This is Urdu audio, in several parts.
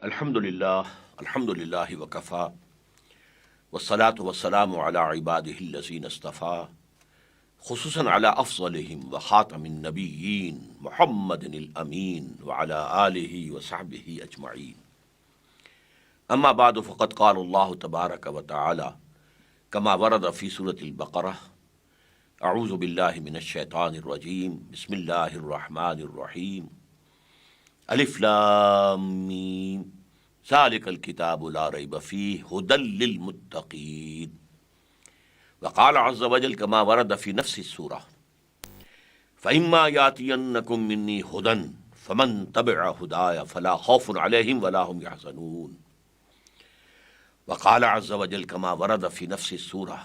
الحمد للہ وکفا والصلاة والسلام علی عبادہ الذین اصطفیٰ خصوصاً علی افضلہم وخاتم النبیین محمد الامین وعلی آلہ وصحبہ اجمعین. اما بعد فقد قال اللہ تبارک وتعالی کما ورد فی سورۃ البقرہ اعوذ باللہ من الشیطان الرجیم بسم اللہ الرحمن الرحیم الف لام میم ذالک الکتاب لا ریب فیہ ھدی للمتقین. وقال عز وجل کما ورد فی نفس السورہ فإما یأتینکم منی ھدی فمن تبع ھدای فلا خوف علیہم ولا هم یحزنون. وقال عز وجل کما ورد فی نفس السورہ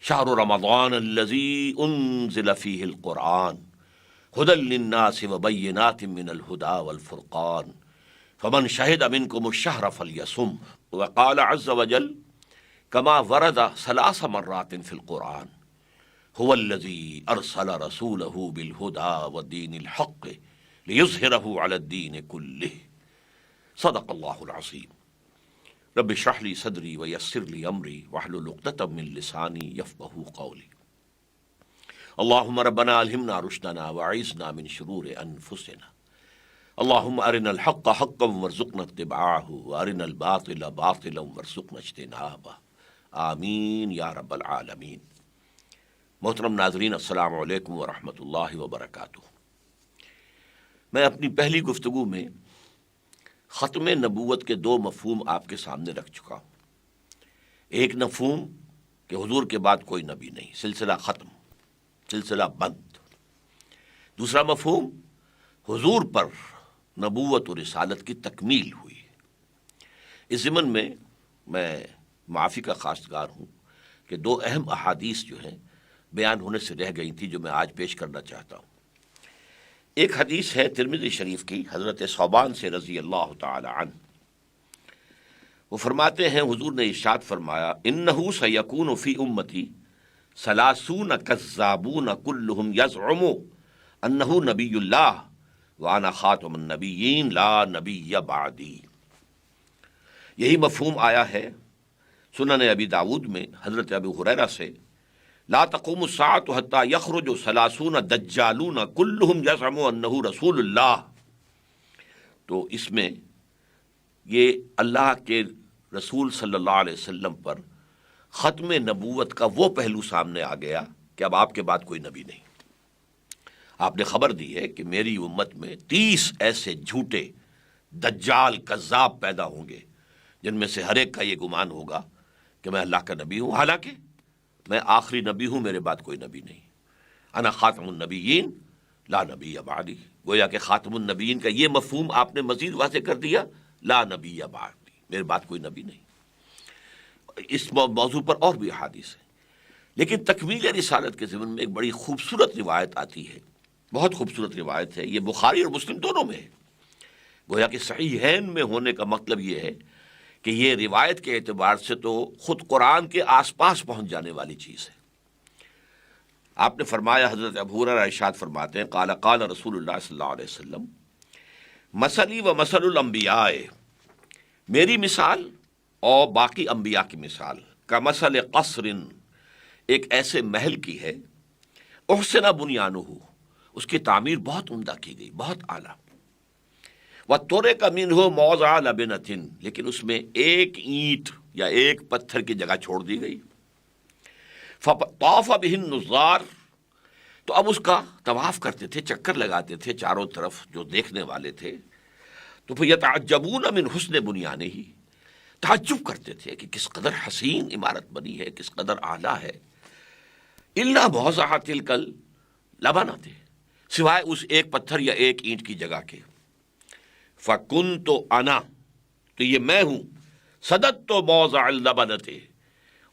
شہر رمضان الذی انزل فیہ القرآن ھدی للناس وبینات من الھدی والفرقان فمن شہد منکم الشہر فلیصم. وقال عز وجل کما ورد ثلاث مرات فی القرآن هو الذی ارسل رسولہ بالھدی والدین الحق لیظہرہ علی الدین کلہ. صدق اللہ العظیم. رب اشرح لی صدری ویسر لی امری واحلل عقدۃ من لسانی یفقہوا قولی. اللہم ربنا الہمنا رشدنا واعذنا من شرور انفسنا. اللہم ارنا الحق حقا وارزقنا اتباعہ وارنا الباطل باطلا وارزقنا اجتنابہ. آمین یا رب العالمین. محترم ناظرین، السلام علیکم ورحمۃ اللہ وبرکاتہ. میں اپنی پہلی گفتگو میں ختم نبوت کے دو مفہوم آپ کے سامنے رکھ چکا ہوں. ایک مفہوم کہ حضور کے بعد کوئی نبی نہیں، سلسلہ ختم، سلسلہ بند. دوسرا مفہوم حضور پر نبوت و رسالت کی تکمیل ہوئی. اس ضمن میں معافی کا خواستگار ہوں کہ دو اہم احادیث جو ہیں بیان ہونے سے رہ گئی تھی جو میں آج پیش کرنا چاہتا ہوں. ایک حدیث ہے ترمذی شریف کی، حضرت ثوبان سے رضی اللہ تعالی عنہ. وہ فرماتے ہیں حضور نے ارشاد فرمایا انہ سیکون فی امتی ثلاثون کذابون کلہم یزعم انہ نبی اللہ وانا خاتم النبیین لا نبی بعدی. یہی مفہوم آیا ہے سنن ابی داود میں حضرت ابو ہریرہ سے لا تقوم الساعۃ حتی یخرج ثلاثون دجالون کلہم یزعم انہ رسول اللہ. تو اس میں یہ اللہ کے رسول صلی اللہ علیہ وسلم پر ختم نبوت کا وہ پہلو سامنے آ گیا کہ اب آپ کے بعد کوئی نبی نہیں. آپ نے خبر دی ہے کہ میری امت میں 30 ایسے جھوٹے دجال کذاب پیدا ہوں گے جن میں سے ہر ایک کا یہ گمان ہوگا کہ میں اللہ کا نبی ہوں، حالانکہ میں آخری نبی ہوں، میرے بعد کوئی نبی نہیں. انا خاتم النبیین لا نبی بعدی. گویا کہ خاتم النبیین کا یہ مفہوم آپ نے مزید واضح کر دیا، لا نبی بعدی، میرے بعد کوئی نبی نہیں. اس موضوع پر اور بھی احادیث ہیں، لیکن تکمیل رسالت کے ضمن میں ایک بڑی خوبصورت روایت آتی ہے، بہت خوبصورت روایت ہے. یہ بخاری اور مسلم دونوں میں ہے. گویا کہ صحیحین میں ہونے کا مطلب یہ ہے کہ یہ روایت کے اعتبار سے تو خود قرآن کے آس پاس پہنچ جانے والی چیز ہے. آپ نے فرمایا، حضرت ابو ہریرہ ارشاد فرماتے ہیں قال قال رسول اللہ صلی اللہ علیہ وسلم مثلی و مثل الانبیاء، میری مثال اور باقی انبیاء کی مثال کا مثل قصر، ایک ایسے محل کی ہے احسن بنیانہ، اس کی تعمیر بہت عمدہ کی گئی، بہت اعلیٰ. وَتُرِكَ مِنْهُ مَوْضِعَ لَبْنَةٍ، لیکن اس میں ایک اینٹ یا ایک پتھر کی جگہ چھوڑ دی گئی. فَطَافَ بِهِ النُّظَّارُ، تو اب اس کا طواف کرتے تھے، چکر لگاتے تھے چاروں طرف جو دیکھنے والے تھے. تو پھر يَتَعَجَّبُونَ مِنْ حُسْنِ بُنْيَانِهِ، تعجب کرتے تھے کہ کس قدر حسین عمارت بنی ہے، کس قدر اعلیٰ ہے. إِلَّا مَوْضِعَ تِلْكَ الْلَبَنَةِ، سوائے اس ایک پتھر یا ایک اینٹ کی جگہ کے. فَكُنْتُ أَنَا، تو یہ میں ہوں، سَدَدْتُ مَوْضِعَ اللَّبَنَةِ،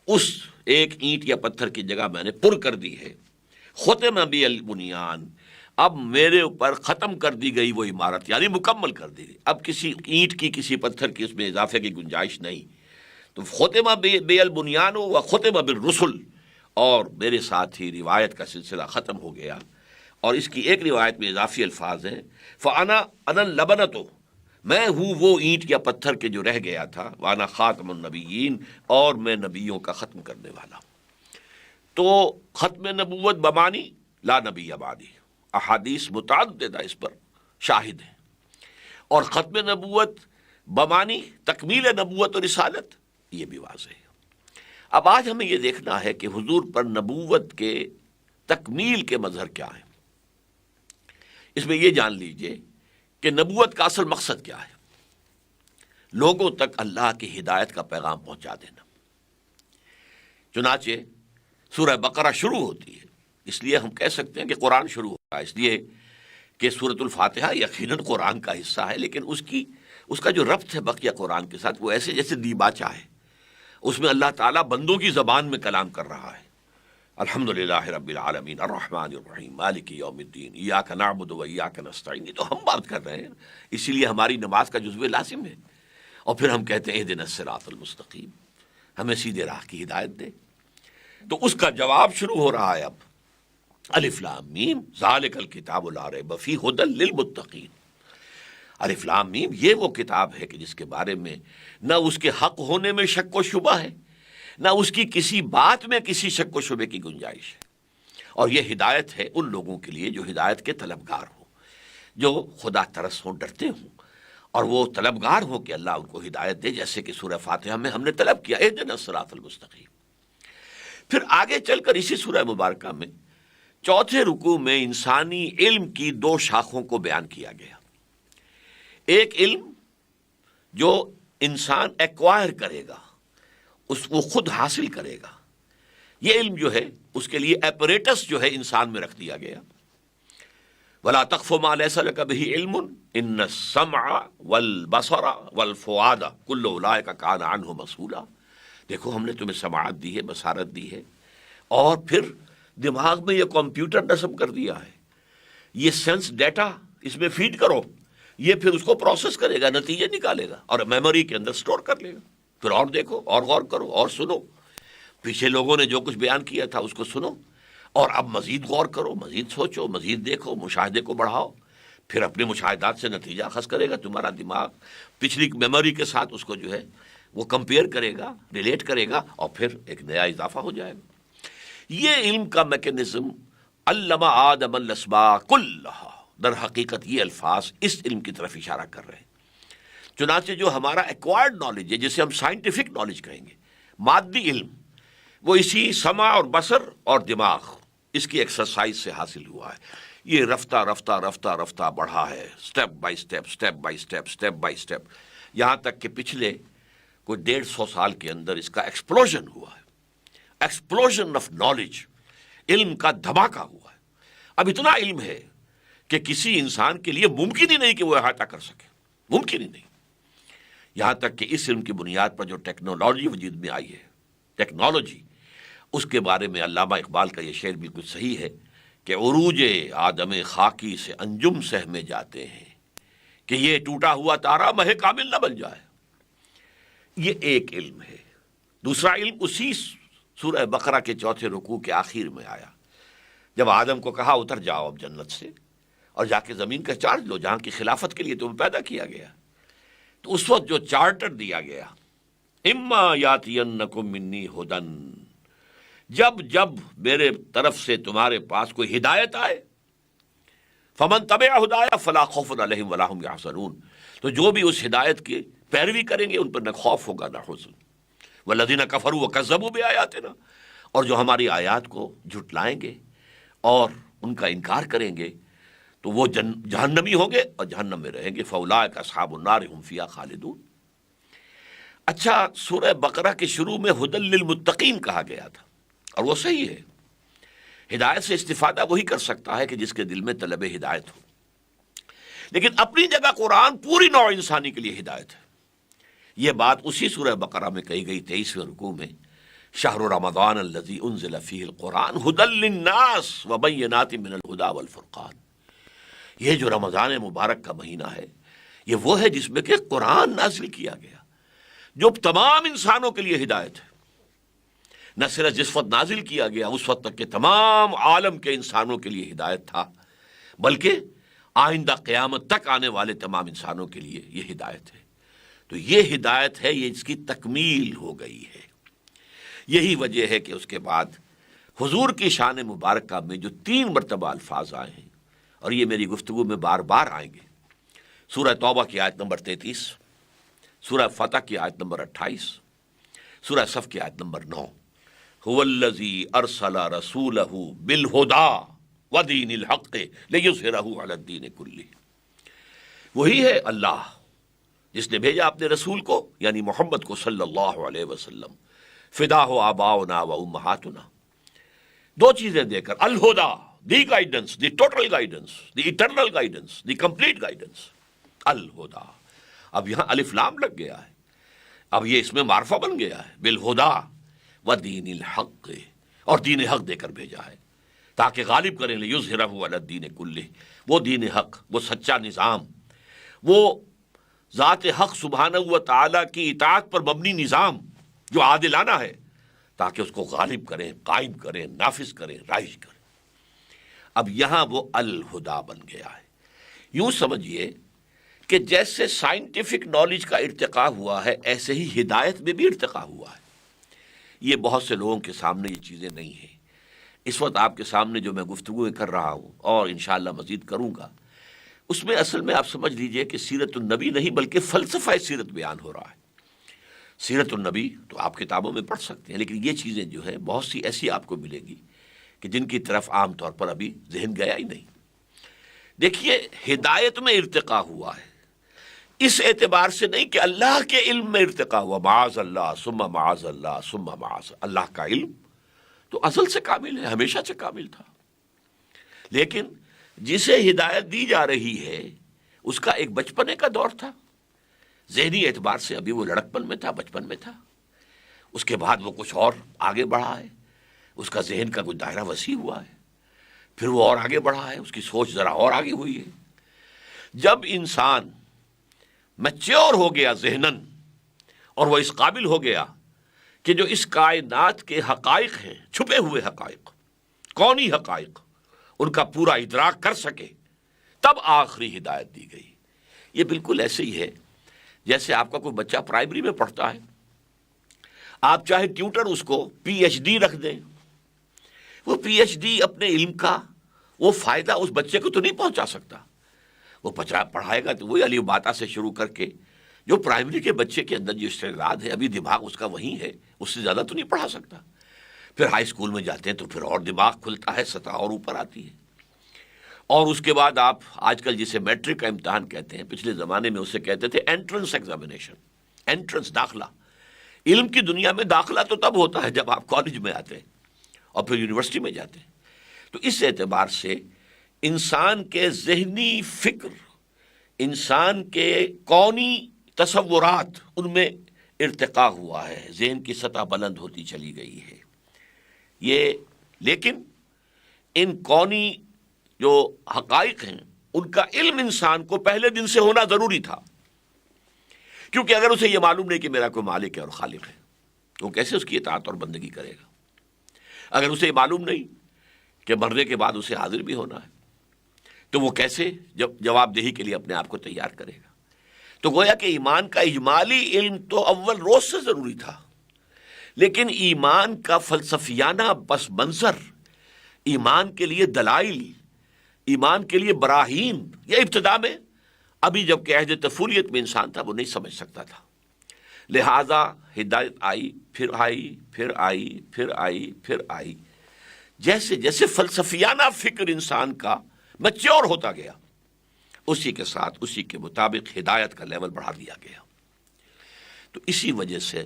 اس ایک اینٹ یا پتھر کی جگہ میں نے پر کر دی ہے. خُتِمَ بِي الْبُنْيَانُ، اب میرے اوپر ختم کر دی گئی وہ عمارت، یعنی مکمل کر دی گئی، اب کسی اینٹ کی کسی پتھر کی اس میں اضافے کی گنجائش نہیں. تو خُتِمَ بِي الْبُنْيَانُ وَخُتِمَ بِالرُّسُلِ، اور میرے ساتھ ہی روایت کا سلسلہ ختم ہو گیا. اور اس کی ایک روایت میں اضافی الفاظ ہیں فَأَنَا اللَّبَنَةُ، میں ہوں وہ اینٹ یا پتھر کے جو رہ گیا تھا، وانا خاتم النبیین، اور میں نبیوں کا ختم کرنے والا ہوں۔ تو ختم نبوت بمانی لا نبی بعدی، احادیث متعددہ اس پر شاہد ہیں، اور ختم نبوت بمانی تکمیل نبوت اور رسالت، یہ بھی واضح ہے۔ اب آج ہمیں یہ دیکھنا ہے کہ حضور پر نبوت کے تکمیل کے مظہر کیا ہیں۔ اس میں یہ جان لیجئے کہ نبوت کا اصل مقصد کیا ہے؟ لوگوں تک اللہ کی ہدایت کا پیغام پہنچا دینا۔ چنانچہ سورہ بقرہ شروع ہوتی ہے، اس لیے ہم کہہ سکتے ہیں کہ قرآن شروع ہوتا ہے، اس لیے کہ سورۃ الفاتحہ یقیناً قرآن کا حصہ ہے، لیکن اس کا جو ربط ہے بقیہ قرآن کے ساتھ وہ ایسے جیسے دیباچہ ہے۔ اس میں اللہ تعالیٰ بندوں کی زبان میں کلام کر رہا ہے۔ الحمدللہ رب العالمین الرحمن الرحیم مالک یوم الدین ایاک نعبد و ایاک نستعین، یہ تو ہم بات کر رہے ہیں، اسی لیے ہماری نماز کا جزو لازم ہے۔ اور پھر ہم کہتے ہیں اہدنا الصراط المستقیم، ہمیں سیدھے راہ کی ہدایت دے۔ تو اس کا جواب شروع ہو رہا ہے اب، الف لام میم ذالک الکتاب لا ریب فیہ ھدی للمتقین۔ الف لام میم یہ وہ کتاب ہے کہ جس کے بارے میں نہ اس کے حق ہونے میں شک و شبہ ہے، نہ اس کی کسی بات میں کسی شک و شبے کی گنجائش ہے، اور یہ ہدایت ہے ان لوگوں کے لیے جو ہدایت کے طلبگار ہوں، جو خدا ترس ہوں، ڈرتے ہوں، اور وہ طلبگار ہوں کہ اللہ ان کو ہدایت دے، جیسے کہ سورہ فاتحہ میں ہم نے طلب کیا اہدنا الصراط المستقیم۔ پھر آگے چل کر اسی سورہ مبارکہ میں چوتھے رکوع میں انسانی علم کی دو شاخوں کو بیان کیا گیا۔ ایک علم جو انسان ایکوائر کرے گا، وہ خود حاصل کرے گا، یہ علم جو ہے اس کے لیے ایپریٹس جو ہے انسان میں رکھ دیا گیا۔ وَلَا تَقْفُ مَا لَيْسَ لَكَ بِهِ عِلْمٌ إِنَّ السَّمْعَ وَالْبَصَرَ وَالْفُؤَادَ كُلُّ أُولَٰئِكَ كَانَ عَنْهُ مَسْئُولًا۔ دیکھو ہم نے تمہیں سماعت دی ہے، بصارت دی ہے، اور پھر دماغ میں یہ کمپیوٹر نصب کر دیا ہے، یہ سینس ڈیٹا اس میں فیڈ کرو، یہ پھر اس کو پروسیس کرے گا، نتیجے نکالے گا اور میموری کے اندر سٹور کر لے گا۔ پھر اور دیکھو اور غور کرو اور سنو، پیچھے لوگوں نے جو کچھ بیان کیا تھا اس کو سنو، اور اب مزید غور کرو، مزید سوچو، مزید دیکھو، مشاہدے کو بڑھاؤ، پھر اپنے مشاہدات سے نتیجہ اخذ کرے گا تمہارا دماغ، پچھلی میموری کے ساتھ اس کو جو ہے وہ کمپیئر کرے گا، ریلیٹ کرے گا، اور پھر ایک نیا اضافہ ہو جائے گا۔ یہ علم کا میکینزم علم آدم الاسماء کلھا، در حقیقت یہ الفاظ اس علم کی طرف اشارہ کر رہے ہیں۔ چنانچہ جو ہمارا ایکوائرڈ نالج ہے، جسے ہم سائنٹیفک نالج کہیں گے، مادی علم، وہ اسی سمع اور بصر اور دماغ، اس کی ایکسرسائز سے حاصل ہوا ہے۔ یہ رفتہ رفتہ رفتہ رفتہ بڑھا ہے، step by step, step by step, step by step, یہاں تک کہ پچھلے کوئی 150 سال کے اندر اس کا ایکسپلوژن ہوا ہے، ایکسپلوژن آف نالج، علم کا دھماکہ ہوا ہے۔ اب اتنا علم ہے کہ کسی انسان کے لیے ممکن ہی نہیں کہ وہ احاطہ کر سکے، ممکن ہی نہیں۔ یہاں تک کہ اس علم کی بنیاد پر جو ٹیکنالوجی وجود میں آئی ہے، ٹیکنالوجی، اس کے بارے میں علامہ اقبال کا یہ شعر بالکل صحیح ہے کہ عروج آدم خاکی سے انجم سہمے جاتے ہیں، کہ یہ ٹوٹا ہوا تارا مہ کامل نہ بن جائے۔ یہ ایک علم ہے۔ دوسرا علم اسی سورہ بقرہ کے چوتھے رکوع کے آخر میں آیا، جب آدم کو کہا اتر جاؤ اب جنت سے اور جا کے زمین کا چارج لو جہاں کی خلافت کے لیے تمہیں پیدا کیا گیا۔ تو اس وقت جو چارٹر دیا گیا، اما یاتینکم منی ھدی، جب جب میرے طرف سے تمہارے پاس کوئی ہدایت آئے، فمن تبع ھدایا فلا خوف علیہم ولا ھم یحزنون، تو جو بھی اس ہدایت کی پیروی کریں گے ان پر نہ خوف ہوگا نہ حزن۔ والذین کفروا وکذبوا بآیاتنا، اور جو ہماری آیات کو جھٹلائیں گے اور ان کا انکار کریں گے تو وہ جہنمی ہوں گے اور جہنم میں رہیں گے۔ فاولئک اصحاب النار هم فیہا خالدون۔ اچھا، سورہ بقرہ کے شروع میں ھدی للمتقین کہا گیا تھا، اور وہ صحیح ہے۔ ہدایت سے استفادہ وہی کر سکتا ہے کہ جس کے دل میں طلب ہدایت ہو، لیکن اپنی جگہ قرآن پوری نوع انسانی کے لیے ہدایت ہے۔ یہ بات اسی سورہ بقرہ میں کہی گئی 23ویں رکوع میں، شہر رمضان الذی انزل فیہ القرآن ھدی للناس وبینات من الھدی والفرقان۔ یہ جو رمضان مبارک کا مہینہ ہے، یہ وہ ہے جس میں کہ قرآن نازل کیا گیا، جو تمام انسانوں کے لیے ہدایت ہے۔ نہ صرف جس وقت نازل کیا گیا اس وقت تک کہ تمام عالم کے انسانوں کے لیے ہدایت تھا، بلکہ آئندہ قیامت تک آنے والے تمام انسانوں کے لیے یہ ہدایت ہے۔ تو یہ ہدایت ہے، یہ اس کی تکمیل ہو گئی ہے۔ یہی وجہ ہے کہ اس کے بعد حضور کی شان مبارکہ میں جو 3 مرتبہ الفاظ آئے ہیں، اور یہ میری گفتگو میں بار بار آئیں گے، سورہ توبہ کی آیت نمبر 33، سورہ فتح کی آیت نمبر 28، سورہ صف کی آیت نمبر 9، هو الذی ارسل رسولہ بالہدی ودین الحق لیظہرہ علی الدین کلہ۔ وہی ہے اللہ جس نے بھیجا اپنے رسول کو، یعنی محمد کو صلی اللہ علیہ وسلم، فدا ہو آباؤنا و امہاتنا، 2 چیزیں دے کر، الہدا، the guidance, the total guidance, the eternal guidance, the complete guidance, الہدا۔ اب یہاں الف لام لگ گیا ہے، اب یہ اس میں معرفہ بن گیا ہے، بالہدا و دین الحق، اور دین حق دے کر بھیجا ہے تاکہ غالب کریں لیظہرہ علی الدین کلہ، وہ دین حق، وہ سچا نظام، وہ ذات حق سبحانہ و تعالی کی اطاعت پر مبنی نظام جو عادلانہ ہے، تاکہ اس کو غالب کریں، قائم کریں، نافذ کریں، رائج کریں۔ اب یہاں وہ الہدا بن گیا ہے۔ یوں سمجھیے کہ جیسے سائنٹیفک نالج کا ارتقاء ہوا ہے، ایسے ہی ہدایت میں بھی ارتقاء ہوا ہے۔ یہ بہت سے لوگوں کے سامنے یہ چیزیں نہیں ہیں۔ اس وقت آپ کے سامنے جو میں گفتگو کر رہا ہوں اور انشاءاللہ مزید کروں گا، اس میں اصل میں آپ سمجھ لیجئے کہ سیرت النبی نہیں بلکہ فلسفہ سیرت بیان ہو رہا ہے۔ سیرت النبی تو آپ کتابوں میں پڑھ سکتے ہیں، لیکن یہ چیزیں جو ہیں بہت سی ایسی آپ کو ملیں گی کہ جن کی طرف عام طور پر ابھی ذہن گیا ہی نہیں۔ دیکھیے، ہدایت میں ارتقاء ہوا ہے، اس اعتبار سے نہیں کہ اللہ کے علم میں ارتقاء ہوا، معاذ اللہ ثم معاذ اللہ ثم معاذ اللہ کا علم تو ازل سے کامل ہے، ہمیشہ سے کامل تھا، لیکن جسے ہدایت دی جا رہی ہے اس کا ایک بچپنے کا دور تھا، ذہنی اعتبار سے ابھی وہ لڑکپن میں تھا، بچپن میں تھا، اس کے بعد وہ کچھ اور آگے بڑھا ہے، اس کا ذہن کا کچھ دائرہ وسیع ہوا ہے، پھر وہ اور آگے بڑھا ہے، اس کی سوچ ذرا اور آگے ہوئی ہے۔ جب انسان میچور ہو گیا ذہناً، اور وہ اس قابل ہو گیا کہ جو اس کائنات کے حقائق ہیں، چھپے ہوئے حقائق، کونی حقائق، ان کا پورا ادراک کر سکے، تب آخری ہدایت دی گئی۔ یہ بالکل ایسے ہی ہے جیسے آپ کا کوئی بچہ پرائمری میں پڑھتا ہے، آپ چاہے ٹیوٹر اس کو پی ایچ ڈی رکھ دیں، وہ پی ایچ ڈی اپنے علم کا وہ فائدہ اس بچے کو تو نہیں پہنچا سکتا۔ وہ پڑھائے گا تو وہی الف باتا سے شروع کر کے جو پرائمری کے بچے کے اندر جو استعداد ہے، ابھی دماغ اس کا وہی ہے، اس سے زیادہ تو نہیں پڑھا سکتا۔ پھر ہائی اسکول میں جاتے ہیں تو پھر اور دماغ کھلتا ہے، سطح اور اوپر آتی ہے، اور اس کے بعد آپ آج کل جسے میٹرک کا امتحان کہتے ہیں، پچھلے زمانے میں اسے کہتے تھے انٹرنس ایگزامینیشن، انٹرنس داخلہ۔ علم کی دنیا میں داخلہ تو تب ہوتا ہے جب آپ کالج میں آتے ہیں اور پھر یونیورسٹی میں جاتے ہیں۔ تو اس اعتبار سے انسان کے ذہنی فکر، انسان کے کونی تصورات، ان میں ارتقاء ہوا ہے، ذہن کی سطح بلند ہوتی چلی گئی ہے۔ یہ لیکن ان کونی جو حقائق ہیں ان کا علم انسان کو پہلے دن سے ہونا ضروری تھا، کیونکہ اگر اسے یہ معلوم نہیں کہ میرا کوئی مالک ہے اور خالق ہے تو کیسے اس کی اطاعت اور بندگی کرے گا؟ اگر اسے یہ معلوم نہیں کہ مرنے کے بعد اسے حاضر بھی ہونا ہے تو وہ کیسے جواب دہی کے لیے اپنے آپ کو تیار کرے گا؟ تو گویا کہ ایمان کا اجمالی علم تو اول روز سے ضروری تھا، لیکن ایمان کا فلسفیانہ پس منظر، ایمان کے لیے دلائل، ایمان کے لیے براہین، یہ ابتدا میں ابھی جب کہ عہد طفولیت میں انسان تھا وہ نہیں سمجھ سکتا تھا، لہذا ہدایت آئی، پھر آئی، پھر آئی، پھر آئی، پھر آئی، جیسے جیسے فلسفیانہ فکر انسان کا میچور ہوتا گیا، اسی کے ساتھ اسی کے مطابق ہدایت کا لیول بڑھا دیا گیا۔ تو اسی وجہ سے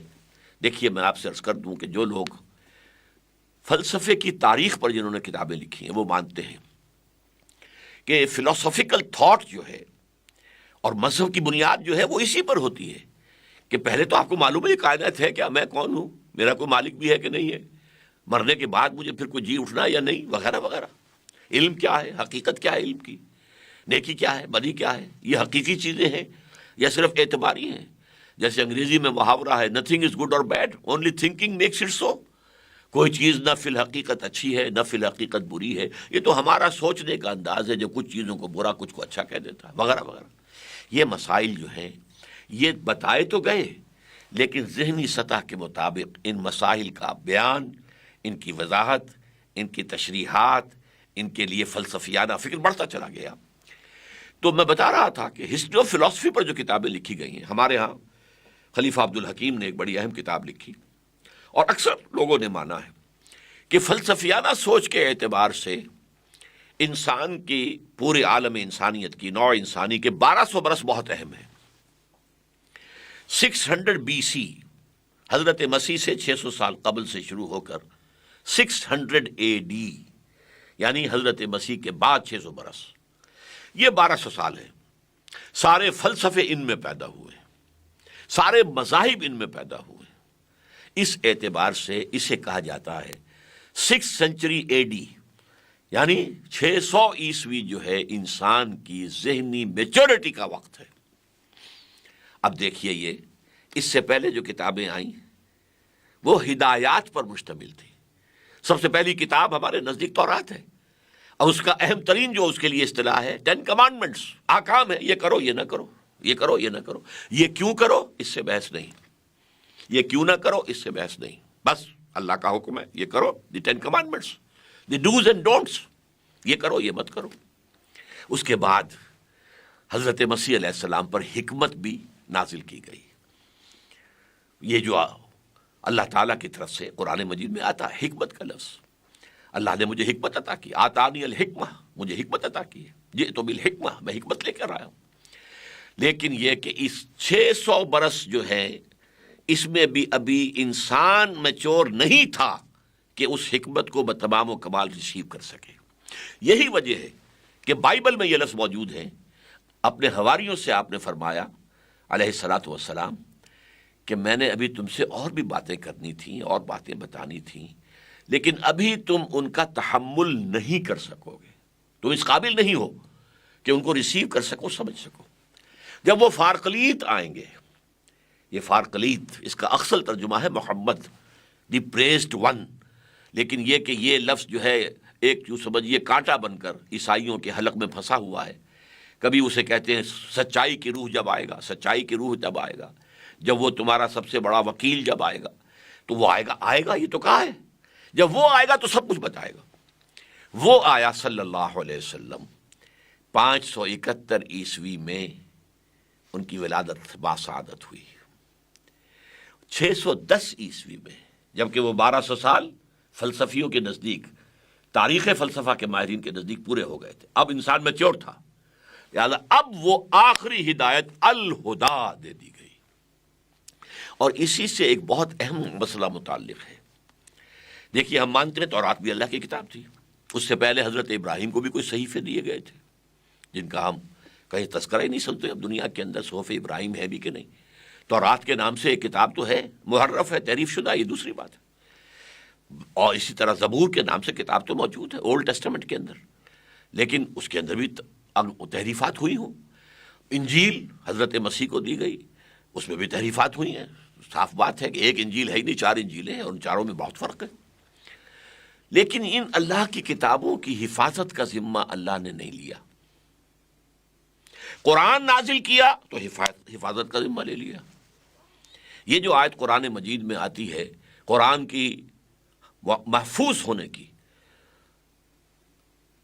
دیکھیے، میں آپ سے عرض کر دوں کہ جو لوگ فلسفے کی تاریخ پر جنہوں نے کتابیں لکھی ہیں وہ مانتے ہیں کہ فلسفیکل تھاٹ جو ہے اور مذہب کی بنیاد جو ہے وہ اسی پر ہوتی ہے کہ پہلے تو آپ کو معلوم ہے یہ کائنات ہے کیا، میں کون ہوں، میرا کوئی مالک بھی ہے کہ نہیں ہے، مرنے کے بعد مجھے پھر کوئی جی اٹھنا یا نہیں، وغیرہ وغیرہ۔ علم کیا ہے، حقیقت کیا ہے علم کی، نیکی کیا ہے، بدی کیا ہے، یہ حقیقی چیزیں ہیں یا صرف اعتباری ہیں؟ جیسے انگریزی میں محاورہ ہے، nothing is good or bad, only thinking makes it so. کوئی چیز نہ فی الحقیقت اچھی ہے نہ فی الحقیقت بری ہے، یہ تو ہمارا سوچنے کا انداز ہے جو کچھ چیزوں کو برا کچھ کو اچھا کہہ دیتا ہے وغیرہ وغیرہ۔ یہ مسائل جو ہیں یہ بتائے تو گئے، لیکن ذہنی سطح کے مطابق ان مسائل کا بیان، ان کی وضاحت، ان کی تشریحات، ان کے لیے فلسفیانہ فکر بڑھتا چلا گیا۔ تو میں بتا رہا تھا کہ ہسٹری آف فلسفی پر جو کتابیں لکھی گئی ہیں، ہمارے ہاں خلیفہ عبدالحکیم نے ایک بڑی اہم کتاب لکھی، اور اکثر لوگوں نے مانا ہے کہ فلسفیانہ سوچ کے اعتبار سے انسان کی پورے عالم انسانیت کی، نوع انسانی کے 1200 برس بہت اہم ہیں۔ 600 BC حضرت مسیح سے 600 سال قبل سے شروع ہو کر 600 AD یعنی حضرت مسیح کے بعد 600 برس، یہ 1200 سال ہیں۔ سارے فلسفے ان میں پیدا ہوئے، سارے مذاہب ان میں پیدا ہوئے۔ اس اعتبار سے اسے کہا جاتا ہے 6th century AD یعنی 600 عیسوی جو ہے انسان کی ذہنی میچورٹی کا وقت ہے۔ اب دیکھیے، یہ اس سے پہلے جو کتابیں آئیں وہ ہدایات پر مشتمل تھی۔ سب سے پہلی کتاب ہمارے نزدیک تورات ہے، اور اس کا اہم ترین جو اس کے لیے اصطلاح ہے 10 commandments، احکام ہے، یہ کرو یہ نہ کرو، یہ کرو یہ نہ کرو، یہ کیوں کرو اس سے بحث نہیں، یہ کیوں نہ کرو اس سے بحث نہیں، بس اللہ کا حکم ہے یہ کرو، دی 10 commandments، the dos and don'ts, یہ کرو یہ مت کرو۔ اس کے بعد حضرت مسیح علیہ السلام پر حکمت بھی نازل کی گئی۔ یہ جو اللہ تعالیٰ کی طرف سے قرآن مجید میں آتا ہے حکمت کا لفظ، اللہ نے مجھے حکمت عطا کی، آتانی الحکمہ، مجھے حکمت عطا کی ہے، جئت بالحکمہ، میں حکمت لے کر آیا ہوں۔ لیکن یہ کہ اس 600 برس جو ہے اس میں بھی ابھی انسان میچور نہیں تھا کہ اس حکمت کو بتمام و کمال ریسیو کر سکے۔ یہی وجہ ہے کہ بائبل میں یہ لفظ موجود ہے، اپنے حواریوں سے آپ نے فرمایا علیہ الصلاۃ والسلام کہ میں نے ابھی تم سے اور بھی باتیں کرنی تھیں اور باتیں بتانی تھیں، لیکن ابھی تم ان کا تحمل نہیں کر سکو گے، تم اس قابل نہیں ہو کہ ان کو ریسیو کر سکو، سمجھ سکو۔ جب وہ فارقلیت آئیں گے، یہ فارقلیت اس کا اصل ترجمہ ہے محمد، دی پریزڈ ون، لیکن یہ کہ یہ لفظ جو ہے ایک جو سمجھیے کانٹا بن کر عیسائیوں کے حلق میں پھنسا ہوا ہے۔ کبھی اسے کہتے ہیں سچائی کی روح جب آئے گا، سچائی کی روح جب آئے گا، جب وہ تمہارا سب سے بڑا وکیل جب آئے گا، تو وہ آئے گا یہ تو کہا ہے، جب وہ آئے گا تو سب کچھ بتائے گا۔ وہ آیا صلی اللہ علیہ وسلم 571 عیسوی میں، ان کی ولادت باسعادت ہوئی 610 عیسوی میں، جبکہ وہ 1200 سال فلسفیوں کے نزدیک، تاریخ فلسفہ کے ماہرین کے نزدیک پورے ہو گئے تھے۔ اب انسان میچور تھا، لہذا اب وہ آخری ہدایت الہدا دے دی گئی۔ اور اسی سے ایک بہت اہم مسئلہ متعلق ہے۔ دیکھیے، ہم مانتے ہیں تورات بھی اللہ کی کتاب تھی، اس سے پہلے حضرت ابراہیم کو بھی کوئی صحیفے دیے گئے تھے جن کا ہم کہیں تذکرہ ہی نہیں سنتے اب دنیا کے اندر، صحف ابراہیم ہے بھی کہ نہیں۔ تورات کے نام سے ایک کتاب تو ہے، محرف ہے، تحریف شدہ، یہ دوسری بات ہے۔ اور اسی طرح زبور کے نام سے کتاب تو موجود ہے اولڈ ٹیسٹمنٹ کے اندر، لیکن اس کے اندر بھی تحریفات ہوئی ہوں۔ انجیل حضرت مسیح کو دی گئی، اس میں بھی تحریفات ہوئی ہیں۔ صاف بات ہے کہ ایک انجیل ہے ہی نہیں، 4 انجیلیں ہیں، اور ان چاروں میں بہت فرق ہے۔ لیکن ان اللہ کی کتابوں کی حفاظت کا ذمہ اللہ نے نہیں لیا۔ قرآن نازل کیا تو حفاظت کا ذمہ لے لیا۔ یہ جو آیت قرآن مجید میں آتی ہے قرآن کی محفوظ ہونے کی،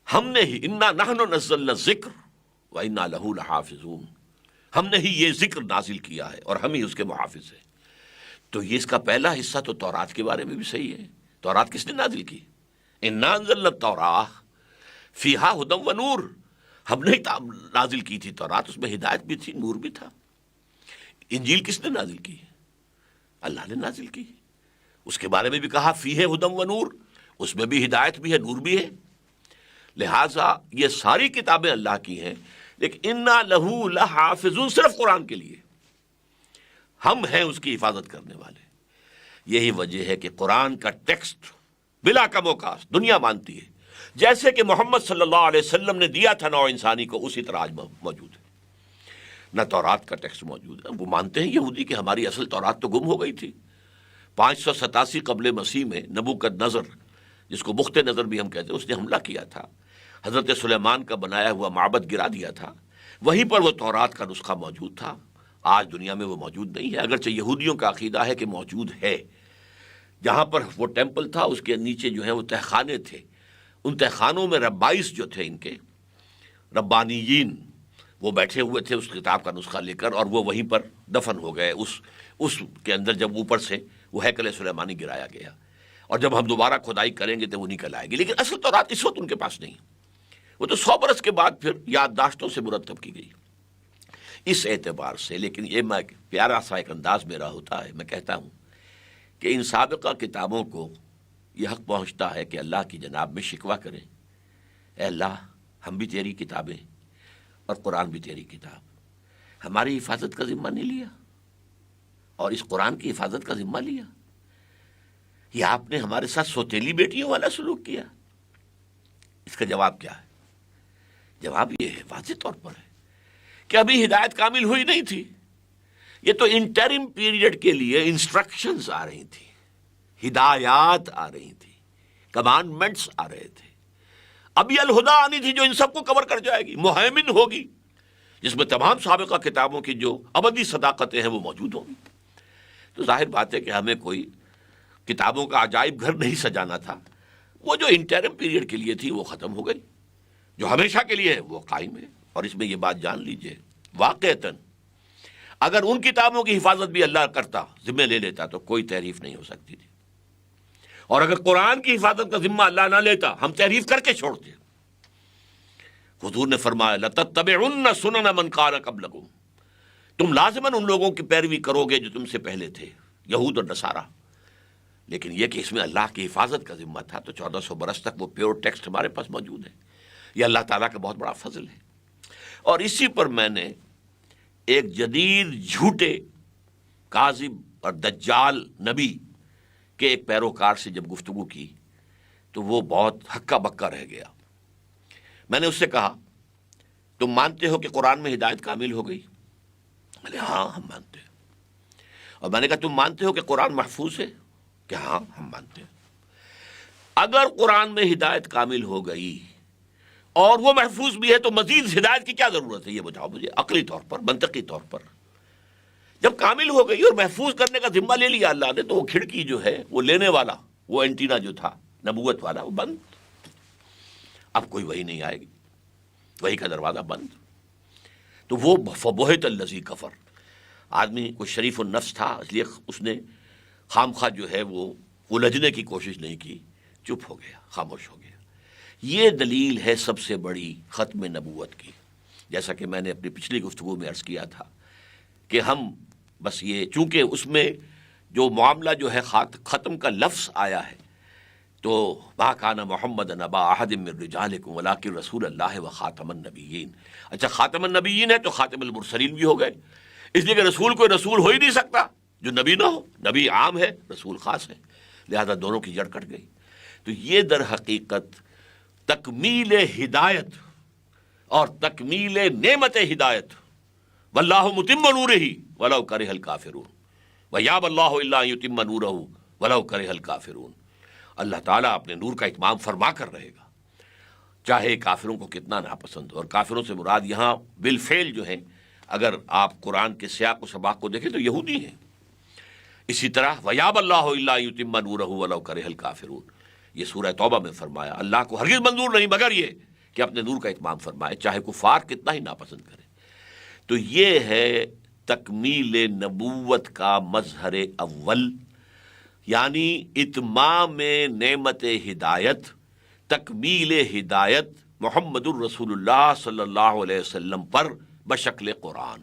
ہم نے ہی انا نحن نزلنا الذکر و انا لہ لحافظون، ہم نے ہی یہ ذکر نازل کیا ہے اور ہم ہی اس کے محافظ ہیں۔ تو یہ اس کا پہلا حصہ تو تورات کے بارے میں بھی صحیح ہے۔ تورات کس نے نازل کی؟ انا انزلنا التوراۃ فیہا ھدی و نور، ہم نے نازل کی تھی تورات، اس میں ہدایت بھی تھی، نور بھی تھا۔ انجیل کس نے نازل کی؟ اللہ نے نازل کی، اس کے بارے میں بھی کہا فیہ ھدی و نور، اس میں بھی ہدایت بھی ہے، نور بھی ہے۔ لہٰذا یہ ساری کتابیں اللہ کی ہیں، لیکن انا لہ لحافظون صرف قرآن کے لیے، ہم ہیں اس کی حفاظت کرنے والے۔ یہی وجہ ہے کہ قرآن کا ٹیکسٹ بلا کم و کاست دنیا مانتی ہے، جیسے کہ محمد صلی اللہ علیہ وسلم نے دیا تھا نوع انسانی کو، اسی طرح آج موجود ہے۔ نہ تورات کا ٹیکسٹ موجود ہے، وہ مانتے ہیں یہودی کہ ہماری اصل تورات تو گم ہو گئی تھی، 587 قبل مسیح میں نبوکد نظر، جس کو بخت نظر بھی ہم کہتے ہیں، اس نے حملہ کیا تھا، حضرت سلیمان کا بنایا ہوا معبد گرا دیا تھا. وہیں پر وہ تورات کا نسخہ موجود تھا. آج دنیا میں وہ موجود نہیں ہے، اگرچہ یہودیوں کا عقیدہ ہے کہ موجود ہے. جہاں پر وہ ٹیمپل تھا اس کے نیچے جو ہے وہ تہخانے تھے. ان تہخانوں میں ربائس جو تھے، ان کے ربانیین، وہ بیٹھے ہوئے تھے اس کتاب کا نسخہ لے کر، اور وہ وہیں پر دفن ہو گئے اس کے اندر، جب اوپر سے وہ ہیکل سلیمانی گرایا گیا. اور جب ہم دوبارہ کھدائی کریں گے تو وہ نکل آئے گی. لیکن اصل تورات اس وقت ان کے پاس نہیں، وہ تو 100 برس کے بعد پھر یادداشتوں سے مرتب کی گئی. اس اعتبار سے لیکن یہ میں پیارا سا ایک انداز میرا ہوتا ہے، میں کہتا ہوں کہ ان سابقہ کتابوں کو یہ حق پہنچتا ہے کہ اللہ کی جناب میں شکوہ کریں، اے اللہ ہم بھی تیری کتابیں اور قرآن بھی تیری کتاب، ہماری حفاظت کا ذمہ نہیں لیا اور اس قرآن کی حفاظت کا ذمہ لیا، یا آپ نے ہمارے ساتھ سوتیلی بیٹیوں والا سلوک کیا؟ اس کا جواب کیا ہے؟ جواب یہ ہے، واضح طور پر ہے کہ ابھی ہدایت کامل ہوئی نہیں تھی. یہ تو انٹرم پیریڈ کے لیے انسٹرکشنز آ رہی تھی، ہدایات آ رہی تھی، کمانڈمنٹس آ رہے تھے. ابھی الہدا آنی تھی جو ان سب کو کور کر جائے گی، مہیمن ہوگی، جس میں تمام سابقہ کتابوں کی جو ابدی صداقتیں ہیں وہ موجود ہوں گی. تو ظاہر بات ہے کہ ہمیں کوئی کتابوں کا عجائب گھر نہیں سجانا تھا. وہ جو انٹرم پیریڈ کے لیے تھی وہ ختم ہو گئی، جو ہمیشہ کے لیے ہے وہ قائم ہے. اور اس میں یہ بات جان لیجئے، واقعتاً اگر ان کتابوں کی حفاظت بھی اللہ کرتا، ذمہ لے لیتا، تو کوئی تحریف نہیں ہو سکتی تھی. اور اگر قرآن کی حفاظت کا ذمہ اللہ نہ لیتا، ہم تحریف کر کے چھوڑتے. حضور نے فرمایا لَتَتَّبِعُنَّ سُنَنَ مَنْ كَانَ قَبْلَكُمْ، تم لازماً ان لوگوں کی پیروی کرو گے جو تم سے پہلے تھے، یہود اور نصارہ. لیکن یہ کہ اس میں اللہ کی حفاظت کا ذمہ تھا، تو 1400 برس تک وہ پیور ٹیکسٹ ہمارے پاس موجود ہے. یہ اللہ تعالیٰ کا بہت بڑا فضل ہے. اور اسی پر میں نے ایک جدید جھوٹے کاذب اور دجال نبی کے ایک پیروکار سے جب گفتگو کی تو وہ بہت ہکا بکا رہ گیا. میں نے اس سے کہا تم مانتے ہو کہ قرآن میں ہدایت کامل ہو گئی؟ میں نے ہاں ہم مانتے ہیں. اور میں نے کہا تم مانتے ہو کہ قرآن محفوظ ہے؟ کہ ہاں ہم مانتے ہیں. اگر قرآن میں ہدایت کامل ہو گئی اور وہ محفوظ بھی ہے تو مزید ہدایت کی کیا ضرورت ہے؟ یہ بتاؤ مجھے عقلی طور پر، منطقی طور پر. جب کامل ہو گئی اور محفوظ کرنے کا ذمہ لے لیا اللہ نے، تو وہ کھڑکی جو ہے وہ لینے والا، وہ اینٹینا جو تھا نبوت والا، وہ بند. اب کوئی وہی نہیں آئے گی، وہی کا دروازہ بند. تو وہ فبہت الذی کفر، آدمی کوئی شریف النفس تھا، اس لیے اس نے خام خواہ جو ہے وہ الجھنے کی کوشش نہیں کی، چپ ہو گیا، خاموش ہو گیا. یہ دلیل ہے سب سے بڑی ختم نبوت کی. جیسا کہ میں نے اپنی پچھلی گفتگو میں عرض کیا تھا کہ ہم بس یہ، چونکہ اس میں جو معاملہ جو ہے ختم کا لفظ آیا ہے، تو ما کان محمد ابا احد من رجالکم ولکن رسول اللہ و خاتم النبیین. اچھا خاتم النبیین ہے تو خاتم المرسلین بھی ہو گئے، اس لیے کہ رسول کوئی رسول ہو ہی نہیں سکتا جو نبی نہ ہو. نبی عام ہے، رسول خاص ہے، لہذا دونوں کی جڑ کٹ گئی. تو یہ در حقیقت تکمیل ہدایت اور تکمیل نعمت ہدایت، واللہ متم نورہ ولو کرہ الکافرون ویابی اللہ الا ان یتم نورہ ولو کرہ الکافرون. اللہ تعالیٰ اپنے نور کا اتمام فرما کر رہے گا، چاہے کافروں کو کتنا ناپسند ہو. اور کافروں سے مراد یہاں بالفعل جو ہیں، اگر آپ قرآن کے سیاق و سباق کو دیکھیں تو یہودی ہیں. اسی طرح ویابی اللہ الا ان یتم نورہ ولو کرہ الکافرون، یہ سورہ توبہ میں فرمایا اللہ کو ہرگز منظور نہیں مگر یہ کہ اپنے نور کا اتمام فرمائے، چاہے کفار کتنا ہی ناپسند کرے. تو یہ ہے تکمیل نبوت کا مظہر اول، یعنی اتمام نعمت ہدایت، تکمیل ہدایت محمد الرسول اللہ صلی اللہ علیہ وسلم پر بشکل قرآن.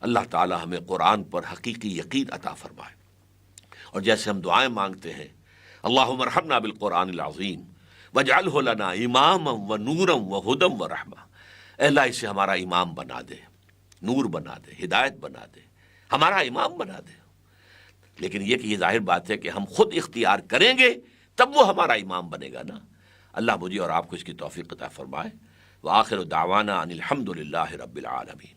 اللہ تعالی ہمیں قرآن پر حقیقی یقین عطا فرمائے. اور جیسے ہم دعائیں مانگتے ہیں اللہم ارحمنا بالقرآن العظیم واجعلہ لنا اماما و نورا و ہدی و رحمہ. اے اللہ اسے ہمارا امام بنا دے، نور بنا دے، ہدایت بنا دے، ہمارا امام بنا دے. لیکن یہ کہ یہ ظاہر بات ہے کہ ہم خود اختیار کریں گے تب وہ ہمارا امام بنے گا نا. اللہ مجھے اور آپ کو اس کی توفیق عطا فرمائے. وآخر دعوانا ان الحمد للہ رب العالمین.